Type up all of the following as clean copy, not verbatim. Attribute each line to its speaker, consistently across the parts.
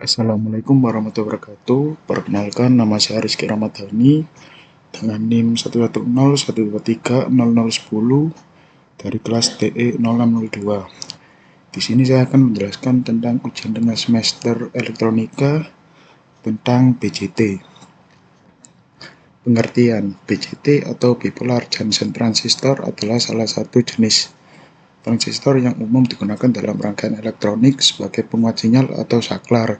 Speaker 1: Assalamualaikum warahmatullahi wabarakatuh. Perkenalkan, nama saya Rizky Ramadhani dengan NIM 11012300010 dari kelas TE 0602. Di sini saya akan menjelaskan tentang ujian tengah semester elektronika tentang BJT. Pengertian: BJT atau Bipolar Junction Transistor adalah salah satu jenis transistor yang umum digunakan dalam rangkaian elektronik sebagai penguat sinyal atau saklar.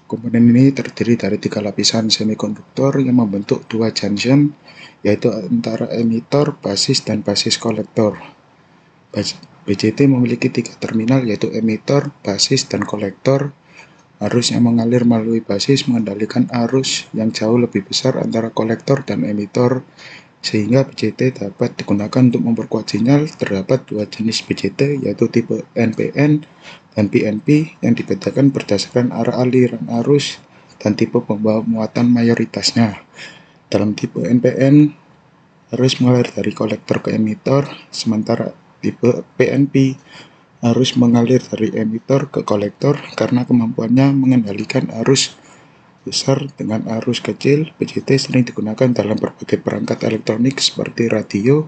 Speaker 1: Komponen ini terdiri dari 3 lapisan semikonduktor yang membentuk 2 junction, yaitu antara emitor, basis, dan basis kolektor. BJT memiliki 3 terminal, yaitu emitor, basis, dan kolektor. Arus yang mengalir melalui basis mengendalikan arus yang jauh lebih besar antara kolektor dan emitor, sehingga BJT dapat digunakan untuk memperkuat sinyal. Terdapat 2 jenis BJT, yaitu tipe NPN dan PNP, yang dibedakan berdasarkan arah aliran arus dan tipe pembawa muatan mayoritasnya. Dalam tipe NPN, arus mengalir dari kolektor ke emitor, sementara tipe PNP, arus mengalir dari emitor ke kolektor. Karena kemampuannya mengendalikan arus besar dengan arus kecil, BJT sering digunakan dalam berbagai perangkat elektronik seperti radio,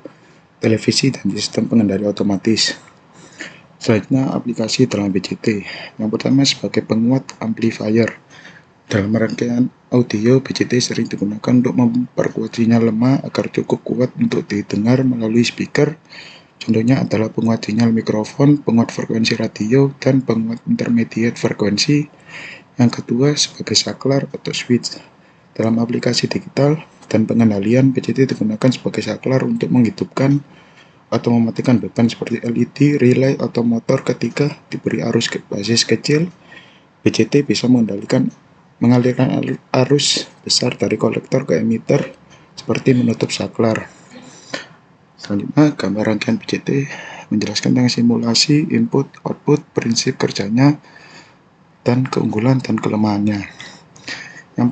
Speaker 1: televisi, dan sistem pengendali otomatis. Selanjutnya, aplikasi dalam BJT. Yang pertama, sebagai penguat amplifier. Dalam rangkaian audio, BJT sering digunakan untuk memperkuat sinyal lemah agar cukup kuat untuk didengar melalui speaker. Contohnya adalah penguat sinyal mikrofon, penguat frekuensi radio, dan penguat intermediate frekuensi. Yang kedua, sebagai saklar atau switch. Dalam aplikasi digital dan pengendalian, BJT digunakan sebagai saklar untuk menghidupkan atau mematikan beban seperti LED, relay, atau motor. Ketika diberi arus basis kecil, BJT bisa mengalirkan arus besar dari kolektor ke emitter seperti menutup saklar. Selanjutnya, gambar rangkaian BJT menjelaskan tentang simulasi, input, output, prinsip kerjanya, dan keunggulan dan kelemahannya. Yang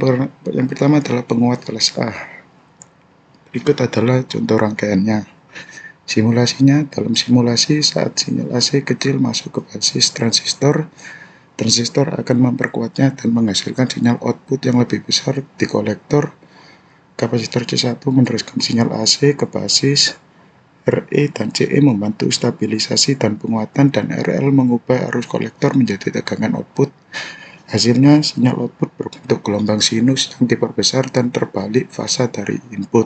Speaker 1: pertama adalah penguat kelas A. Berikut adalah contoh rangkaiannya. Simulasinya: dalam simulasi, saat sinyal AC kecil masuk ke basis transistor akan memperkuatnya dan menghasilkan sinyal output yang lebih besar di kolektor. Kapasitor C1 meneruskan sinyal AC ke basis. RE dan CE membantu stabilisasi dan penguatan, dan RL mengubah arus kolektor menjadi tegangan output. Hasilnya, sinyal output berbentuk gelombang sinus yang diperbesar dan terbalik fasa dari input.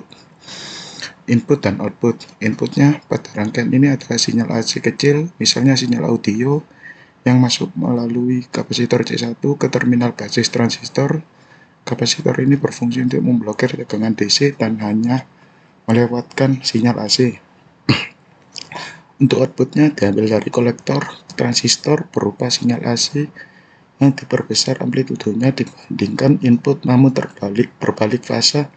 Speaker 1: Input dan output. Inputnya pada rangkaian ini adalah sinyal AC kecil, misalnya sinyal audio, yang masuk melalui kapasitor C1 ke terminal basis transistor. Kapasitor ini berfungsi untuk memblokir tegangan DC dan hanya melewatkan sinyal AC. Untuk outputnya diambil dari kolektor transistor berupa sinyal AC yang diperbesar amplitudenya dibandingkan input, namun berbalik fasa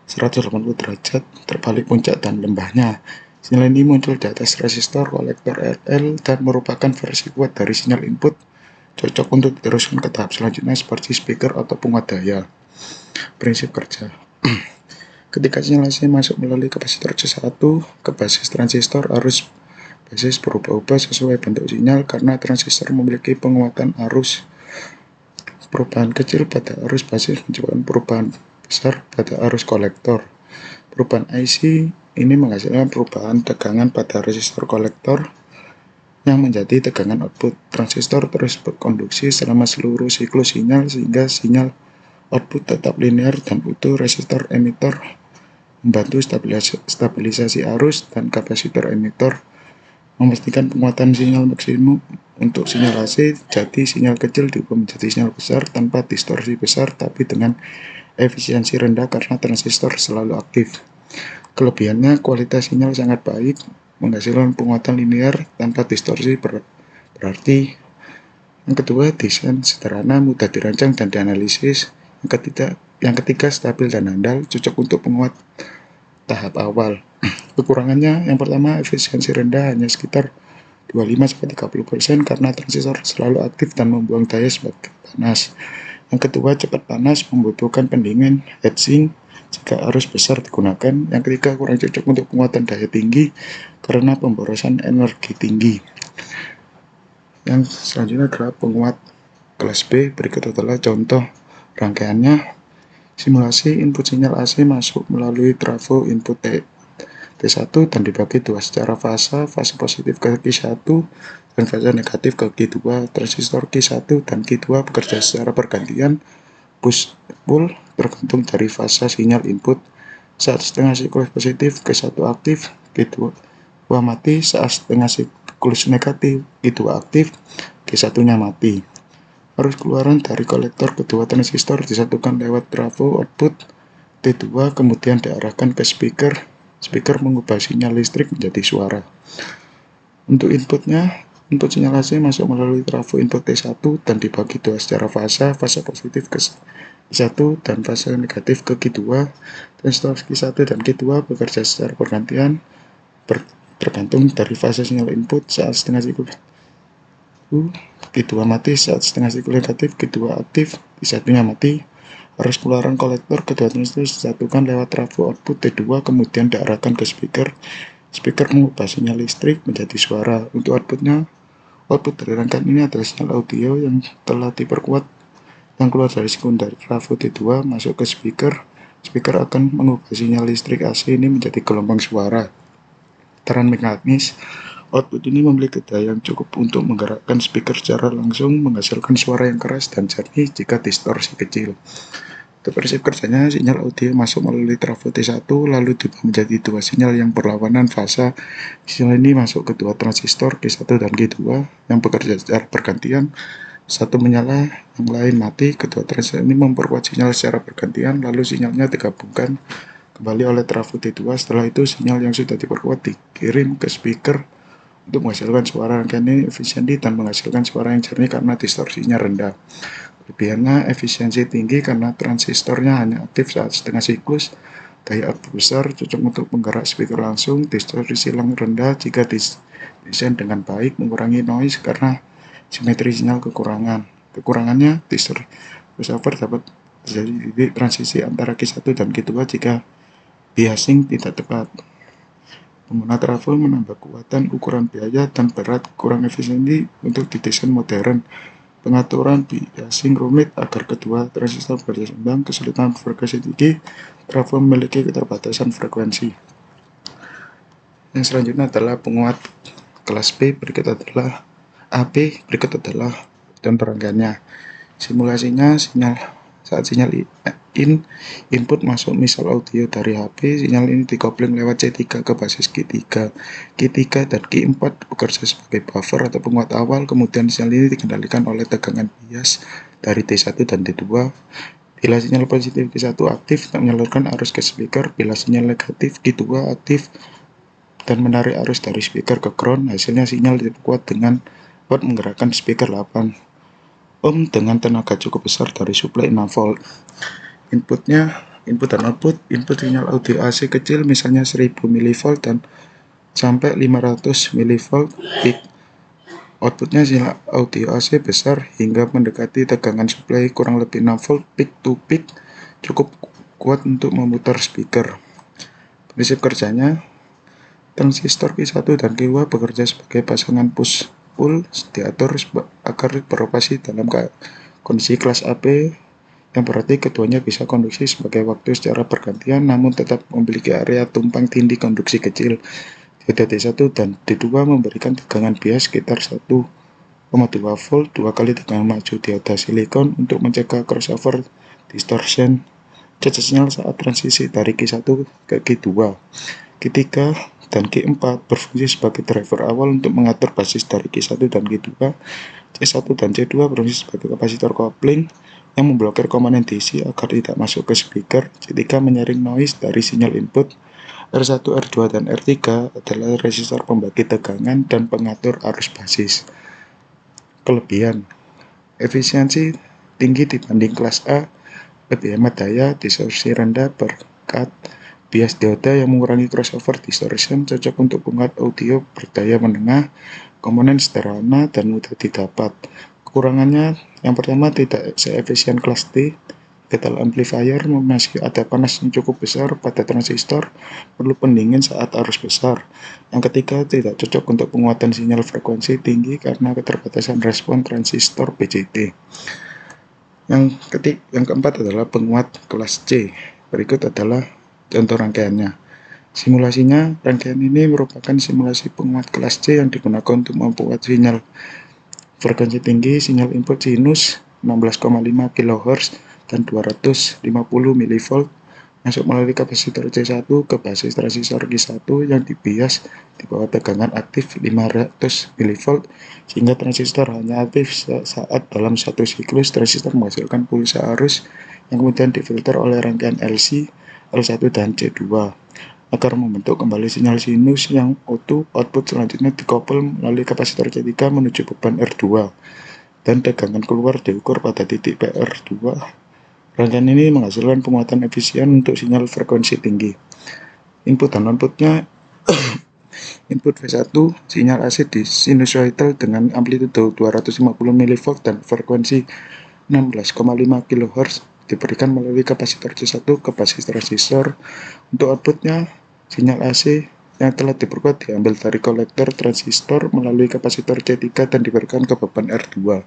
Speaker 1: 180 derajat, terbalik puncak dan lembahnya. Sinyal ini muncul di atas resistor kolektor RL dan merupakan versi kuat dari sinyal input, cocok untuk diteruskan ke tahap selanjutnya seperti speaker atau penguat daya. Prinsip kerja. Ketika sinyal AC masuk melalui kapasitor C1 ke basis transistor, arus basis berubah-ubah sesuai bentuk sinyal karena transistor memiliki penguatan arus. Perubahan kecil pada arus basis menyebabkan perubahan besar pada arus kolektor. Perubahan IC ini menghasilkan perubahan tegangan pada resistor kolektor yang menjadi tegangan output. Transistor terus berkonduksi selama seluruh siklus sinyal sehingga sinyal output tetap linear dan utuh. Resistor emitor membantu stabilisasi arus, dan kapasitor emitor memastikan penguatan sinyal maksimum untuk sinyal AC. Jadi sinyal kecil diubah menjadi sinyal besar tanpa distorsi besar, tapi dengan efisiensi rendah karena transistor selalu aktif. Kelebihannya, kualitas sinyal sangat baik, menghasilkan penguatan linear tanpa distorsi berarti. Yang kedua, desain sederhana, mudah dirancang dan dianalisis. Yang ketiga, stabil dan handal, cocok untuk penguat tahap awal. Kekurangannya, yang pertama, efisiensi rendah, hanya sekitar 25-30% karena transistor selalu aktif dan membuang daya sebagai panas. Yang kedua, cepat panas, membutuhkan pendingin heatsink jika arus besar digunakan. Yang ketiga, kurang cocok untuk penguatan daya tinggi karena pemborosan energi tinggi. Yang selanjutnya adalah penguat Kelas B, berikut adalah contoh rangkaiannya. Simulasi input sinyal AC masuk melalui trafo input T1 dan dibagi dua secara fase positif ke Q1 dan fase negatif ke Q2. Transistor Q1 dan Q2 bekerja secara bergantian push pull tergantung dari fase sinyal input. Saat setengah siklus positif Q1 aktif, Q2 mati. Saat setengah siklus negatif Q2 aktif, Q1-nya mati. Arus keluaran dari kolektor kedua transistor disatukan lewat trafo output T2 kemudian diarahkan ke speaker. Speaker mengubah sinyal listrik menjadi suara. Untuk inputnya, input sinyal AC masuk melalui trafo input T1 dan dibagi dua secara fase positif ke Q1 dan fase negatif ke Q2. Transistor Q1 dan Q2 bekerja secara bergantian tergantung dari fase sinyal input. Saat setengah siklus Q2 mati, saat setengah siklus negatif Q2 aktif, Q1-nya mati. Arus keluaran kolektor kedua transistor disatukan lewat trafo output T2 kemudian diarahkan ke speaker. Speaker mengubah sinyal listrik menjadi suara. Untuk outputnya, output dari rangkaian ini adalah sinyal audio yang telah diperkuat yang keluar dari sekunder trafo T2 masuk ke speaker. Speaker akan mengubah sinyal listrik AC ini menjadi gelombang suara. Tekanan mekanis. Output ini memiliki daya yang cukup untuk menggerakkan speaker secara langsung, menghasilkan suara yang keras dan jernih jika distorsi kecil. Untuk prinsip kerjanya, sinyal audio masuk melalui trafo T1 lalu diubah menjadi dua sinyal yang berlawanan fase. Sinyal ini masuk ke dua transistor Q1 dan Q2 yang bekerja secara bergantian. Satu menyala, yang lain mati. Kedua transistor ini memperkuat sinyal secara bergantian, lalu sinyalnya digabungkan kembali oleh trafo T2. Setelah itu, sinyal yang sudah diperkuat dikirim ke speaker untuk menghasilkan suara. Rangkaian ini efisien dan menghasilkan suara yang jernih karena distorsinya rendah. Kelebihannya efisiensi tinggi karena transistornya hanya aktif saat setengah siklus. Daya output besar, cocok untuk menggerak speaker langsung. Distorsi silang rendah jika didesain dengan baik, mengurangi noise karena simetri sinyal kekurangan. Kekurangannya, distorsi crossover dapat terjadi di transisi antara Q1 dan Q2 jika biasing tidak tepat. Pengguna trafo menambah kekuatan, ukuran biaya, dan berat kurang efisiensi untuk didesain modern. Pengaturan biasing rumit agar kedua transistor bekerja seimbang. Kesulitan frekuensi tinggi. Trafo memiliki keterbatasan frekuensi. Yang selanjutnya adalah penguat kelas B. Berikut adalah AB. Berikut adalah contoh rangkaiannya. Simulasinya saat sinyal input masuk misal audio dari HP, sinyal ini dikopling lewat C3 ke basis Q3. Q3 dan Q4 bekerja sebagai buffer atau penguat awal, kemudian sinyal ini dikendalikan oleh tegangan bias dari T1 dan T2. Bila sinyal positif Q1 aktif, menyalurkan arus ke speaker. Bila sinyal negatif Q2 aktif dan menarik arus dari speaker ke ground, hasilnya sinyal diperkuat dengan buat menggerakkan speaker 8 ohm dengan tenaga cukup besar dari suplai 6 volt. Input dan output. Input sinyal audio AC kecil misalnya 1000 mV dan sampai 500 mV peak. Outputnya sinyal audio AC besar hingga mendekati tegangan suplai kurang lebih 6 volt peak to peak, cukup kuat untuk memutar speaker. Prinsip kerjanya, transistor Q1 dan Q2 bekerja sebagai pasangan push pull, diatur agar beroperasi dalam kondisi kelas AB, yang berarti keduanya bisa konduksi sebagai waktu secara bergantian namun tetap memiliki area tumpang tindih konduksi kecil. Dioda T1 dan T2 memberikan tegangan bias sekitar 1,2 volt, 2 kali tegangan maju dioda silikon untuk mencegah crossover distortion sinyal saat transisi dari Q1 ke Q2. Q3 dan Q4 berfungsi sebagai driver awal untuk mengatur basis dari Q1 dan Q2. C1 dan C2 berfungsi sebagai kapasitor kopling yang memblokir komponen DC agar tidak masuk ke speaker. C3 menyaring noise dari sinyal input. R1, R2, dan R3 adalah resistor pembagi tegangan dan pengatur arus basis. Kelebihan: efisiensi tinggi dibanding kelas A, lebih hemat daya, distorsi rendah berkat bias dioda yang mengurangi crossover distortion, cocok untuk penguat audio berdaya menengah, komponen sederhana dan mudah didapat. Kekurangannya, yang pertama tidak seefisien kelas D, Kettle amplifier masih ada panas yang cukup besar pada transistor, perlu pendingin saat arus besar. Yang ketiga, tidak cocok untuk penguatan sinyal frekuensi tinggi karena keterbatasan respon transistor BJT. Yang keempat adalah penguat kelas C. Berikut adalah contoh rangkaiannya. Simulasinya, rangkaian ini merupakan simulasi penguat kelas C yang digunakan untuk membuat sinyal frekuensi tinggi, sinyal input sinus 16,5 kHz dan 250 mV masuk melalui kapasitor C1 ke basis transistor Q1 yang dibias di bawah tegangan aktif 500 mV sehingga transistor hanya aktif saat dalam satu siklus transistor menghasilkan pulsa arus yang kemudian difilter oleh rangkaian LC, L1 dan C2 agar membentuk kembali sinyal sinus yang O2. Output selanjutnya dikopel melalui kapasitor C3 menuju beban R2 dan tegangan keluar diukur pada titik PR2. Rangkaian ini menghasilkan penguatan efisien untuk sinyal frekuensi tinggi. Input dan outputnya input V1 sinyal AC di sinusoidal dengan amplitudo 250 mV dan frekuensi 16,5 kHz diberikan melalui kapasitor C1 ke basis transistor. Untuk outputnya, sinyal AC yang telah diperkuat diambil dari kolektor transistor melalui kapasitor C3 dan diberikan ke beban R2.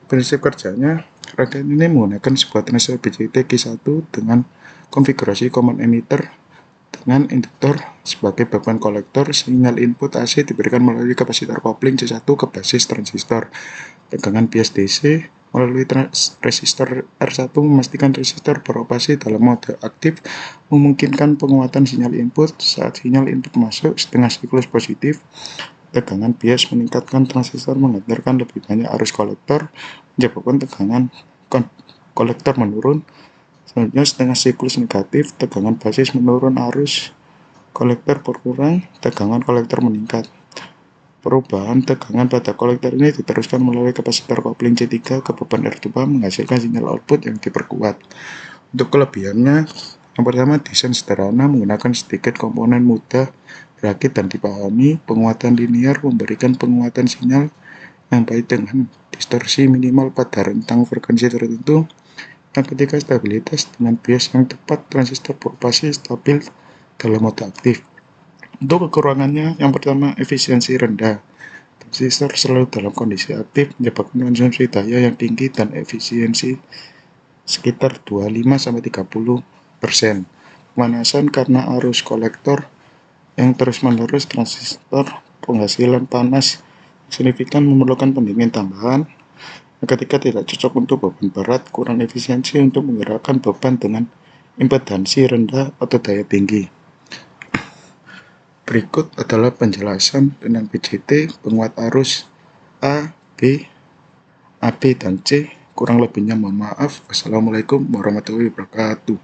Speaker 1: Prinsip kerjanya, rangkaian ini menggunakan sebuah transistor BJT Q1 dengan konfigurasi common emitter dengan induktor sebagai beban kolektor. Sinyal input AC diberikan melalui kapasitor kopling C1 ke basis transistor. Tegangan bias DC melalui resistor R1 memastikan resistor beroperasi dalam mode aktif, memungkinkan penguatan sinyal input saat sinyal input masuk setengah siklus positif. Tegangan bias meningkatkan transistor menghantarkan lebih banyak arus kolektor, menyebabkan tegangan kolektor menurun. Selanjutnya setengah siklus negatif, tegangan basis menurun, arus kolektor berkurang, tegangan kolektor meningkat. Perubahan tegangan pada kolektor ini diteruskan melalui kapasitor kopling C3 ke beban R2 menghasilkan sinyal output yang diperkuat. Untuk kelebihannya, yang pertama, desain sederhana menggunakan sedikit komponen mudah berakit dan dipahami. Penguatan linear memberikan penguatan sinyal yang baik dengan distorsi minimal pada rentang frekuensi tertentu. Yang ketiga, stabilitas dengan bias yang tepat, transistor beroperasi stabil dalam mode aktif. Untuk kekurangannya, yang pertama, efisiensi rendah. Transistor selalu dalam kondisi aktif menyebabkan konsumsi daya yang tinggi dan efisiensi sekitar 25-30%. Pemanasan karena arus kolektor yang terus-menerus, transistor penghasilan panas signifikan memerlukan pendingin tambahan. Yang ketiga, tidak cocok untuk beban berat, kurang efisiensi untuk menggerakkan beban dengan impedansi rendah atau daya tinggi. Berikut adalah penjelasan tentang BJT, penguat arus A, B, AB, dan C. Kurang lebihnya mohon maaf. Wassalamualaikum warahmatullahi wabarakatuh.